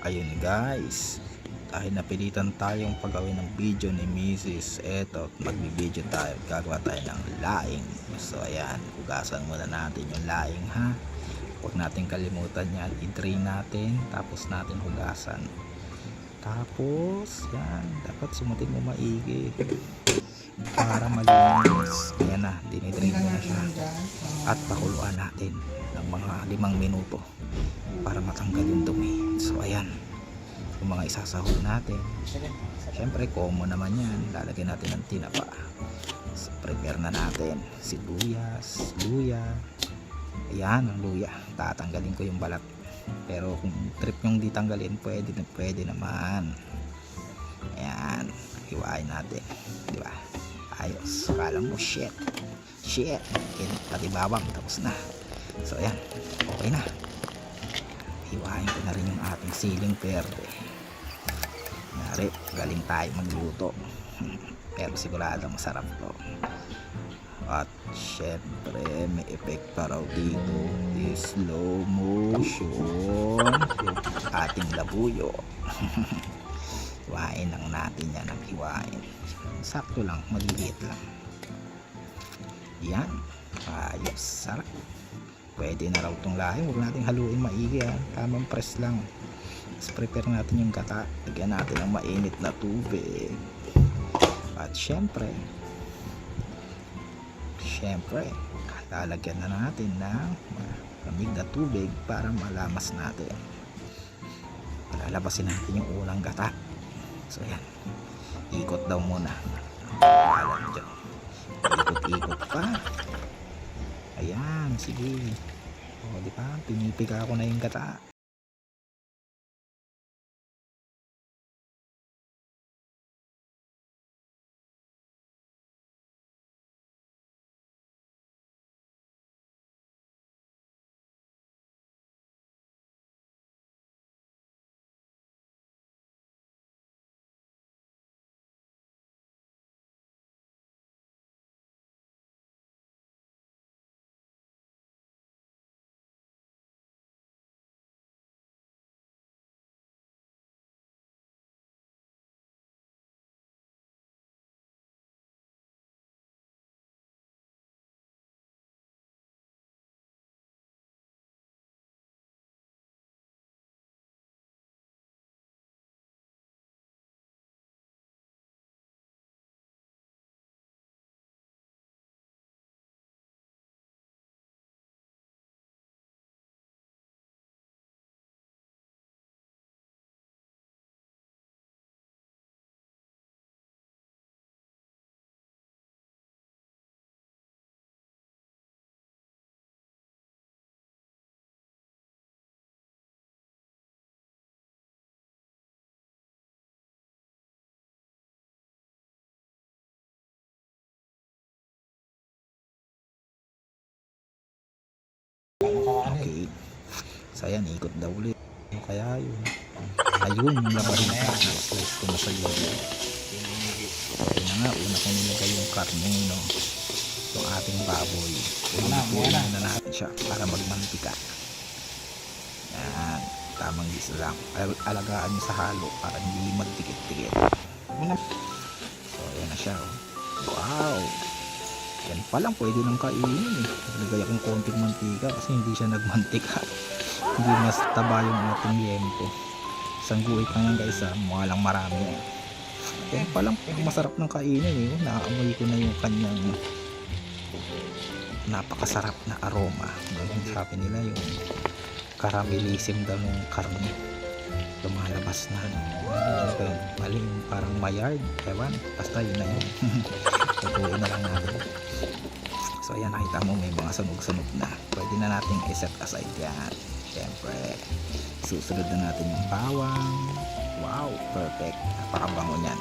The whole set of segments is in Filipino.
Ayun guys, dahil napilitan tayong pagawin ng video ni Mrs. Eto, magbibideo tayo, gagawa tayo ng laing. So ayan, hugasan muna natin yung laing ha. Huwag natin kalimutan yan, i-drain natin, tapos natin hugasan. Tapos yan, dapat sumutin mo maigi para malinis. Ayan na, dinidrain mo na siya. At pakuluan natin ng mga 5 minuto para matanggal yung dumi. So ayan, yung mga isasahog natin, syempre common naman yan, lalagyan natin ng tinapa. So, prepare na natin sibuyas, luya. Ayan ang luya, tatanggalin ko yung balat, pero kung trip yung ditanggalin, pwede naman. Ayan, hiwain natin, di ba? Ayos, kala mo shit, pati bawang tapos na. So ayan, okay na. Hiwain ko na rin yung ating siling perde. Ngari, galing tayo magluto. Pero sigurado masarap to. At syempre may effect pa raw dito, slow motion yung ating labuyo. Hiwain lang natin yan ng hiwain. Sakto lang, maliliit lang. Yan, ayos, sarap. Pwede na raw itong lahi. Huwag natin haluin maigi ha. Tamang press lang. Tapos prepare natin yung gata. Lagyan natin ng mainit na tubig. At syempre lalagyan na natin ng malamig na tubig para malamas natin. Lalabasin natin yung unang gata. So yan, ikot daw muna. Ikot pa. Ayan, sige. O, di ba? Pinipiga ko na yung gata. Okay. So ayan, ikot daw ulit. Kaya yun. Ayun, yung labarita. Slice ko na sa iyo. Ayun na nga, una ko nilagay yung karne, no? Yung ating baboy. Ulitin na natin siya para magmantika. Yan. Tamang gisa lang. Alagaan nyo sa halo para hindi magdikit-dikit. So ayan na siya, oh. Wow! Yan pa lang, pwede nang kainin eh. Naglagay akong konting mantika kasi hindi siya nagmantika. Hindi mas taba yung ating liempo. Isang guhit lang yan guys ha, mukha lang marami eh. Yan pa lang, masarap ng kainin eh. Naaamoy ko na yung kanyang napakasarap na aroma. Sabi nila yung caramelism daw ng karne lumalabas na. Mali, parang mayard, ewan, basta yun na yun. Tutuin na lang natin. So ayan, nakita mo may mga sunog-sunog na. Pwede na natin i-set aside yan. Siyempre, susunod na natin yung bawang. Wow, perfect. Napakabango niyan.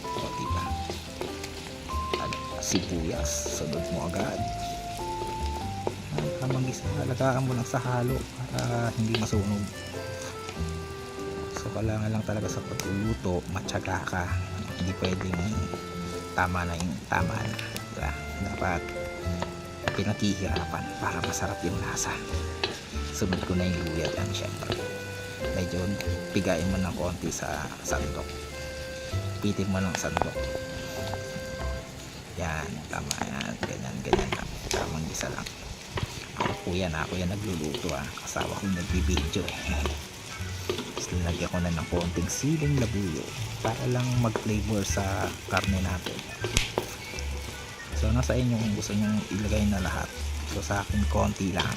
O diba? Sibuyas, sunod mo agad. Tamang gisa, alagaan mo lang sa halo para hindi masunog. So kailangan lang talaga sa pagluluto, matyaga ka. Hindi pwedeng tama na, diba? Dapat pinaghihirapan para masarap yung lasa. Sunod ko na yung luya dyan syempre. medyo pigain mo ng konti sa sandok, pitin mo ng sandok. Yan, tama yan, ganyan lang, tamang isa lang. Ako yan nagluluto kasama ko nagbibideo Tapos nilagyan ko na ng konting siling labuyo para lang mag flavor sa karne natin. So nasa inyo kung gusto nyo ilagay na lahat. So sa akin konti lang,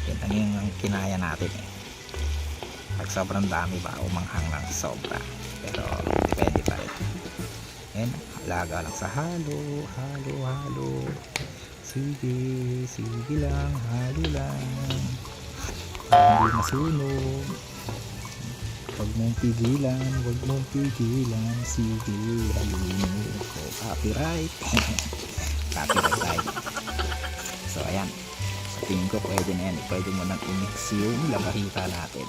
yan lang yung kinaya natin pag sobrang dami ba umanghang lang sobra, pero depende pa rin. Yan, alaga lang sa halo. Sige lang, halo lang para hindi masunog. Huwag mong pigilan, sige, haluin mo. Copyright. Copyright tayo. So ayan, sa tingin ko pwede na yan. Pwede mo nang i-mix yung labahita natin.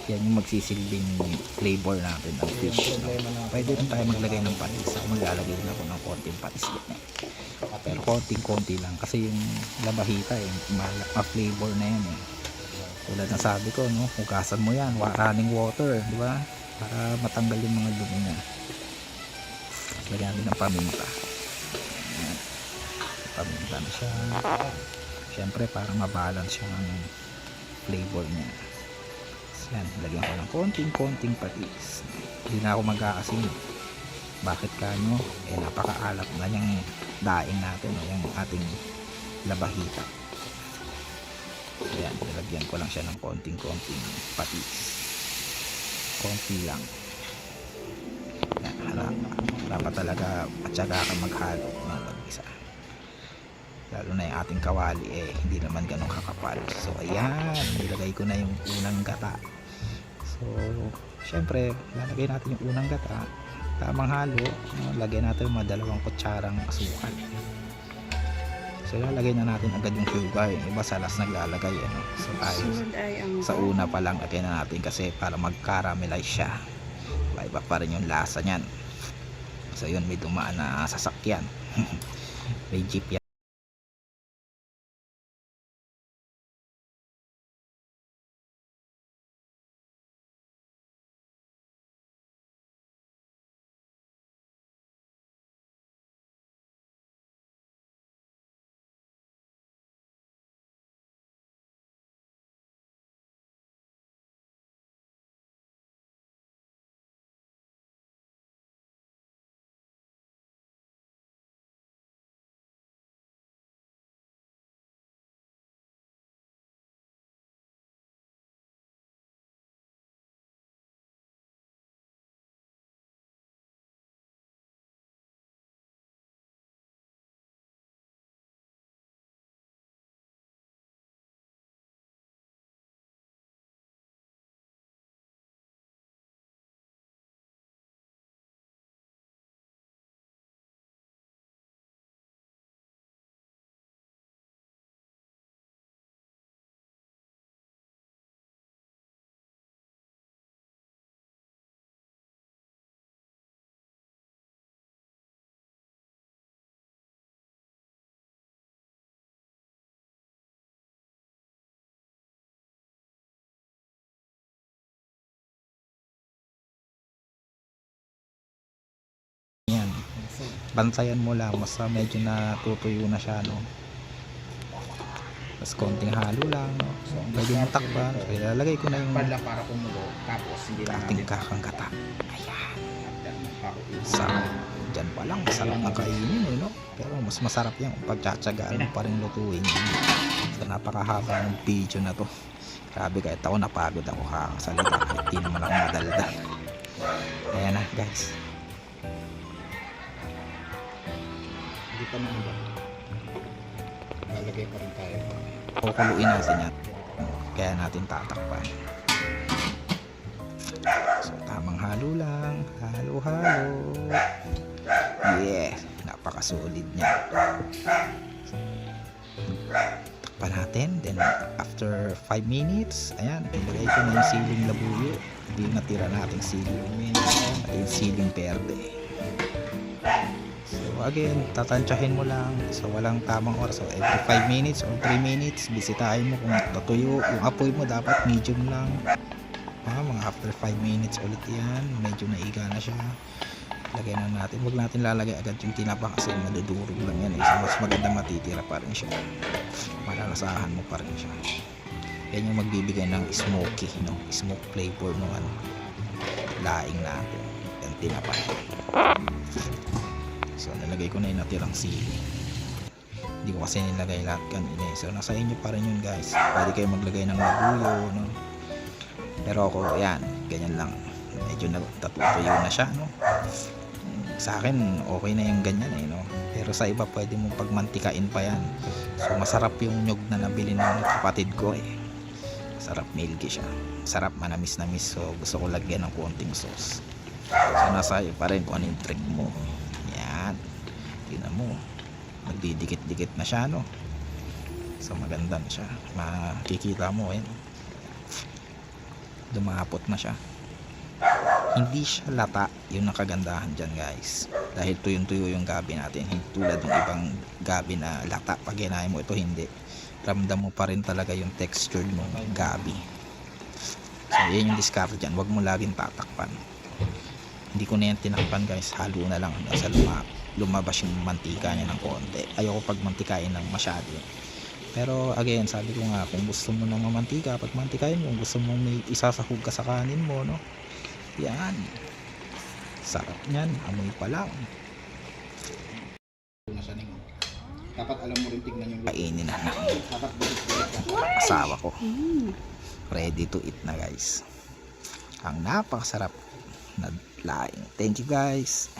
Yan yung magsisilbing flavor natin ng fish, no? Pwede rin tayo maglagay ng patis. Ako maglalagay na ako ng konting patis din pero konting-konti lang kasi yung labahita ma-flavor na yan tulad na sabi ko, no, hugasan mo yan running water, di ba, para matanggal yung mga dumi niya. Lagyan natin ng paminta. Paminta na siya syempre para mabalance yung flavor niya. Yan, lagyan ko ng konting patis. Hindi na ako mag-aasin. Bakit kanyo? Napakaalat na yung daing natin, yung ating labahita. Yan, nilagyan ko lang siya ng konting patis. Konti lang. Yan, harap talaga at saka ka maghalo ng mag-isa. Lalo na yung ating kawali, hindi naman ganun kakapal. So ayan, nilagay ko na yung unang gata. So syempre lalagay natin yung unang gata, tamang halo, lagyan natin mga 2 kutsarang asukal. So lalagay na natin agad yung sugar, yung iba sa last naglalagay so tayo sa una pa lang lagay na natin kasi para mag-caramelize siya, iba pa rin yung lasa nyan. So yun, may dumaan na sasakyan may jeep yan. Yan, bantayan mo lang basta medyo natutuyo na siya, no. Tapos konting halo lang, no. So pwede mong takpan. So ilalagay ko na yung para kumulo, tapos hindi na ating kakang-gata. Ayan, sarap. Dyan pa lang masarap na kainin, no. Pero mas masarap yan kung pagtsatsagaan mo pa rin lutuin. So napakahaba ng video na to. Grabe, kahit ako napagod ako kakasalita, hindi naman ako madaldal. Ayan na guys, hindi pa naman ba? Lalagay pa rin tayo. kukuluin natin yan, kaya natin tatakpan. So tamang halo lang, halo. Yes, napakasolid niya. Takpan natin, then after 5 minutes, ayan, ilagay ko na yung siling labuyo, yung natira nating siling at yung siling perde. So again, tatansyahin mo lang, so walang tamang oras. So every 5 minutes or 3 minutes bisitahin mo kung natuyo. Yung apoy mo dapat medium lang ha, mga after 5 minutes ulit yan, medyo naiga na siya. Lagay na natin, huwag natin lalagay agad yung tinapa kasi madudurog lang yan eh. So, mas maganda matitira pa rin siya, malalasahan mo pa rin siya. Yan yung magbibigay ng smoky, no? Smoke flavor ng ano, laing natin, yung tinapa. So nilagay ko na yung natirang sili, hindi ko kasi nilagay lahat kanina eh. So nasa inyo pa rin yun guys, pwede kayo maglagay ng labuyo, no? Pero ako yan, ganyan lang, medyo natutuyo na siya, no? Sa akin okay na yung ganyan eh, no? Pero sa iba pwede mong pagmantikain pa yan. So masarap yung nyug na nabili ng kapatid ko eh, sarap, milky siya, sarap, manamis-namis. So gusto ko lagyan ng konting sauce. So nasa iyo pa rin kung ano yung trick mo. Yan, tingnan mo, nagdidikit-dikit na siya, no? So maganda na siya, makikita mo yan, dumapot na siya. Hindi siya lata, yung nakagandahan dyan guys, dahil tuyong-tuyo yung gabi natin, hindi tulad ng ibang gabi na lata. Pag ginahin mo ito, hindi, ramdam mo pa rin talaga yung texture ng gabi. So yan yung discard dyan, wag mo laging tatakpan. Hindi ko na yan tinakpan guys, halo na lang hanggang sa lumabas yung mantika niya ng konti. Ayoko pag mantikain ng masyado. Pero again, sabi ko nga, kung gusto mo ng mamantika, pag mantikain mo, gusto mo may isasahog ka sa kanin mo, no? Yan, sarap niyan, amoy pa lang. Dapat alam mo rin tignan yung Kainin na ng dapat bulit-bulit ka. asawa ko. Ready to eat na guys. Ang napakasarap na laing. Thank you guys.